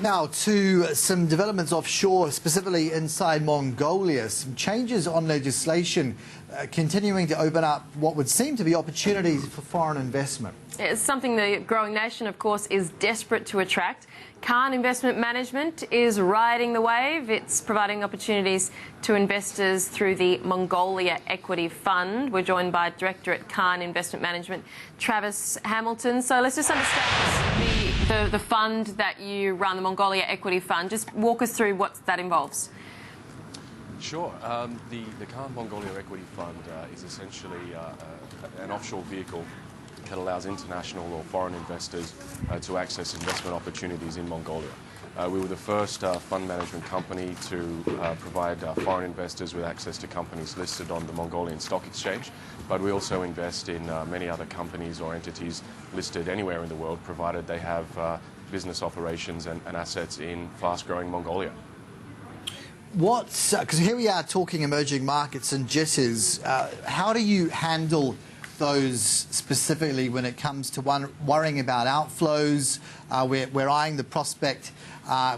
Now to some developments offshore, specifically inside Mongolia. Some changes on legislation continuing to open up what would seem to be opportunities for foreign investment. It's something the growing nation, of course, is desperate to attract. Carson Investment Management is riding the wave. It's providing opportunities to investors through the Mongolia Equity Fund. We're joined by Director at Carson Investment Management, Travis Hamilton. So let's just understand the fund that you run, the Mongolia Equity Fund. Just walk us through what that involves. Sure. The Carson Mongolia Equity Fund is essentially an offshore vehicle that allows international or foreign investors to access investment opportunities in Mongolia. We were the first fund management company to provide foreign investors with access to companies listed on the Mongolian Stock Exchange, but we also invest in many other companies or entities listed anywhere in the world, provided they have business operations and assets in fast-growing Mongolia. Because here we are talking emerging markets and jitters, how do you handle those specifically when it comes to worrying about outflows? We're eyeing the prospect.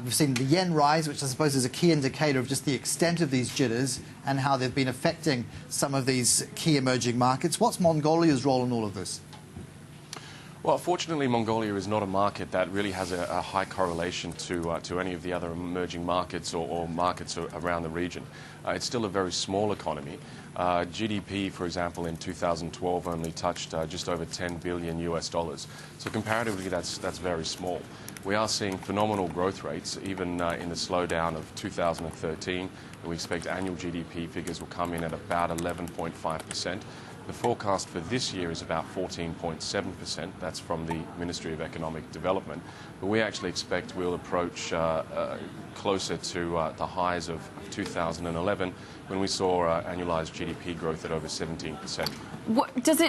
We've seen the yen rise, which I suppose is a key indicator of just the extent of these jitters and how they've been affecting some of these key emerging markets. What's Mongolia's role in all of this? Well, fortunately, Mongolia is not a market that really has a high correlation to any of the other emerging markets or markets around the region. It's still a very small economy. GDP, for example, in 2012 only touched just over $10 billion US. So comparatively, that's very small. We are seeing phenomenal growth rates, even in the slowdown of 2013. We expect annual GDP figures will come in at about 11.5%. The forecast for this year is about 14.7%. That's from the Ministry of Economic Development. But we actually expect we'll approach closer to the highs of 2011 when we saw annualized GDP growth at over 17%.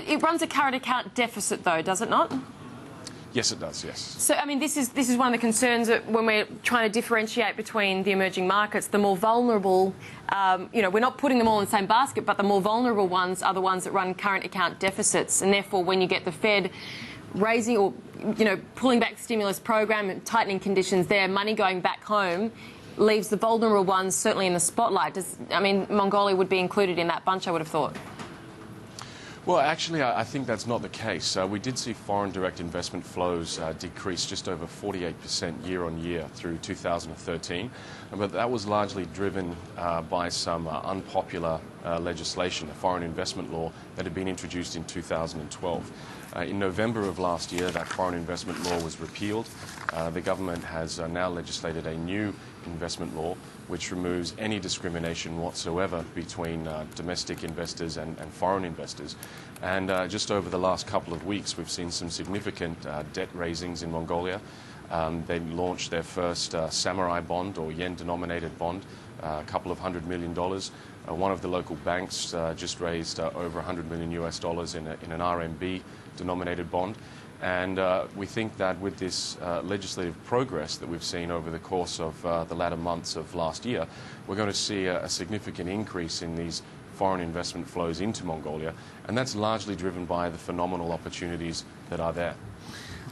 It runs a current account deficit, though, does it not? Yes, it does, yes. So, I mean, this is one of the concerns that when we're trying to differentiate between the emerging markets, the more vulnerable, we're not putting them all in the same basket, but the more vulnerable ones are the ones that run current account deficits. And therefore, when you get the Fed raising or, pulling back the stimulus program and tightening conditions there, money going back home leaves the vulnerable ones certainly in the spotlight. Mongolia would be included in that bunch, I would have thought. Well, actually, I think that's not the case. We did see foreign direct investment flows decrease just over 48% year on year through 2013, but that was largely driven by some unpopular legislation, a foreign investment law that had been introduced in 2012. In November of last year, that foreign investment law was repealed. The government has now legislated a new investment law which removes any discrimination whatsoever between domestic investors and foreign investors. And just over the last couple of weeks, we've seen some significant debt raisings in Mongolia. They launched their first samurai bond or yen-denominated bond, a couple of $100 million. One of the local banks just raised over $100 million US in an RMB-denominated bond. And we think that with this legislative progress that we've seen over the course of the latter months of last year, we're going to see a significant increase in these foreign investment flows into Mongolia, and that's largely driven by the phenomenal opportunities that are there.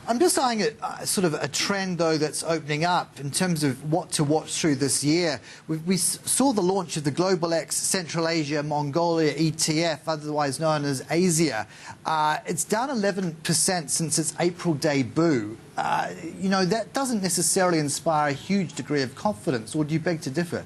I'm just eyeing sort of a trend, though, that's opening up in terms of what to watch through this year. We saw the launch of the Global X Central Asia Mongolia ETF, otherwise known as ASIA. It's down 11% since its April debut. That doesn't necessarily inspire a huge degree of confidence, or do you beg to differ?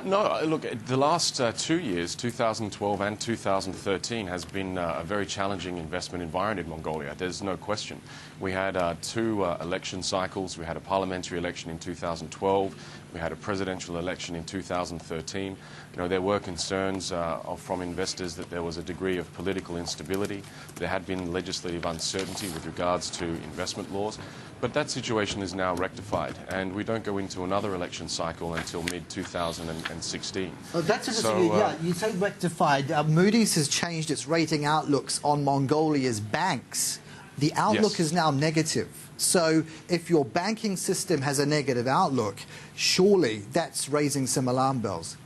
No, look, the last 2 years, 2012 and 2013, has been a very challenging investment environment in Mongolia. There's no question. We had two election cycles. We had a parliamentary election in 2012. We had a presidential election in 2013. There were concerns from investors that there was a degree of political instability. There had been legislative uncertainty with regards to investment laws. But that situation is now rectified, and we don't go into another election cycle until mid-2016. Oh, that's interesting. Yeah, you say rectified. Moody's has changed its rating outlooks on Mongolia's banks. The outlook is now negative. So if your banking system has a negative outlook, surely that's raising some alarm bells.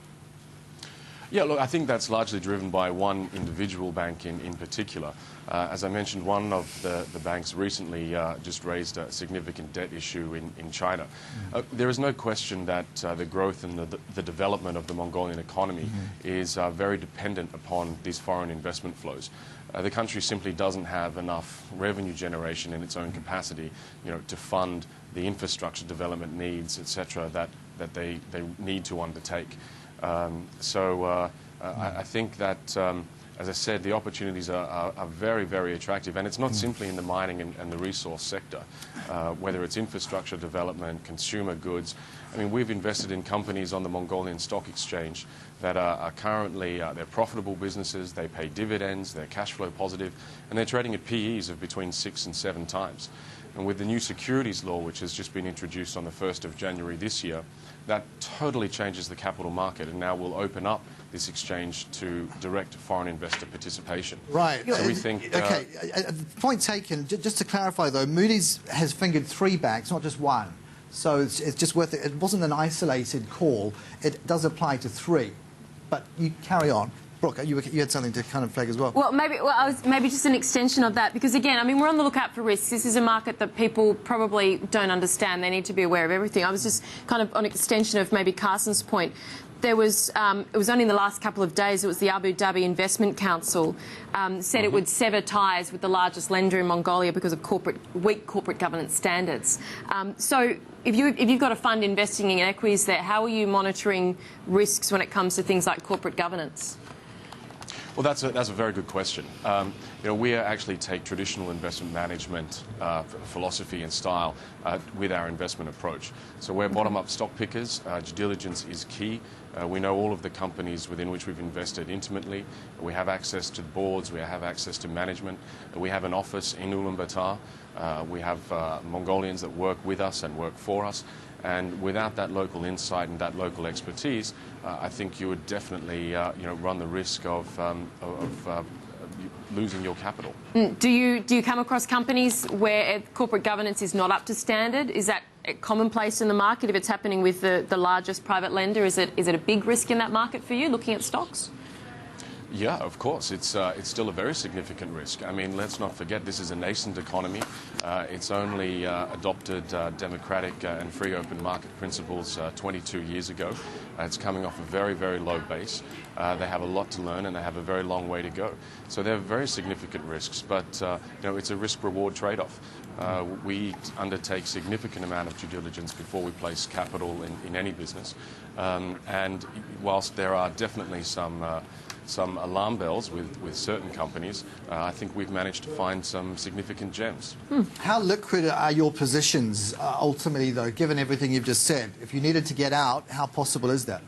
Yeah, look, I think that's largely driven by one individual bank in particular. As I mentioned, one of the banks recently just raised a significant debt issue in China. There is no question that the growth and the development of the Mongolian economy is very dependent upon these foreign investment flows. The country simply doesn't have enough revenue generation in its own capacity, to fund the infrastructure development needs, etc., that they need to undertake. I think that, as I said, the opportunities are very, very attractive, and it's not simply in the mining and the resource sector, whether it's infrastructure development, consumer goods. I mean, we've invested in companies on the Mongolian Stock Exchange that are currently, they're profitable businesses, they pay dividends, they're cash flow positive, and they're trading at PEs of between 6 and 7 times. And with the new securities law, which has just been introduced on the 1st of January this year, that totally changes the capital market and now will open up this exchange to direct foreign investor participation. Right. So we think... Okay, point taken. Just to clarify, though, Moody's has fingered 3 banks, not just 1. So it's just worth it. It wasn't an isolated call. It does apply to 3. But you carry on. Brooke, you had something to kind of flag as well. Well, maybe just an extension of that, because again, I mean, we're on the lookout for risks. This is a market that people probably don't understand. They need to be aware of everything. I was just kind of on extension of maybe Carson's point. There was, it was only in the last couple of days, it was the Abu Dhabi Investment Council said it would sever ties with the largest lender in Mongolia because of weak corporate governance standards. So if you've got a fund investing in equities there, how are you monitoring risks when it comes to things like corporate governance? Well, that's a very good question. We actually take traditional investment management philosophy and style with our investment approach. So we're bottom-up stock pickers. Due diligence is key. We know all of the companies within which we've invested intimately. We have access to boards. We have access to management. We have an office in Ulaanbaatar. We have Mongolians that work with us and work for us. And without that local insight and that local expertise, I think you would definitely, run the risk of losing your capital. Do you come across companies where corporate governance is not up to standard? Is that commonplace in the market? If it's happening with the largest private lender, is it a big risk in that market for you, looking at stocks? Yeah, of course. It's still a very significant risk. I mean, let's not forget this is a nascent economy. It's only adopted democratic and free open market principles 22 years ago. It's coming off a very, very low base. They have a lot to learn and they have a very long way to go. So they're very significant risks, but it's a risk-reward trade-off. We undertake significant amount of due diligence before we place capital in any business. And whilst there are definitely some alarm bells with certain companies, I think we've managed to find some significant gems. How liquid are your positions ultimately, though, given everything you've just said? If you needed to get out, how possible is that?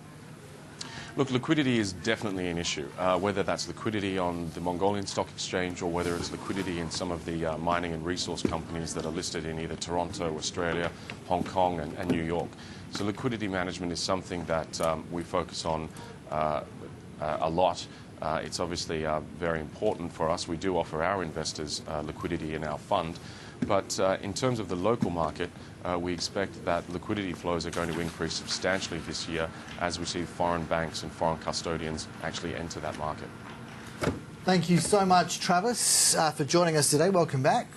Look, liquidity is definitely an issue, whether that's liquidity on the Mongolian Stock Exchange or whether it's liquidity in some of the mining and resource companies that are listed in either Toronto, Australia, Hong Kong and New York. So liquidity management is something that we focus on a lot. It's obviously very important for us. We do offer our investors liquidity in our fund. But in terms of the local market, we expect that liquidity flows are going to increase substantially this year as we see foreign banks and foreign custodians actually enter that market. Thank you so much, Travis, for joining us today. Welcome back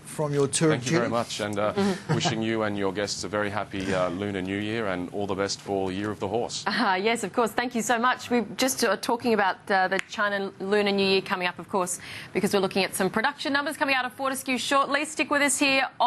from your tour of duty. Thank you very much, and wishing you and your guests a very happy Lunar New Year and all the best for Year of the Horse. Yes, of course. Thank you so much. We're just talking about the China Lunar New Year coming up, of course, because we're looking at some production numbers coming out of Fortescue shortly. Stick with us here on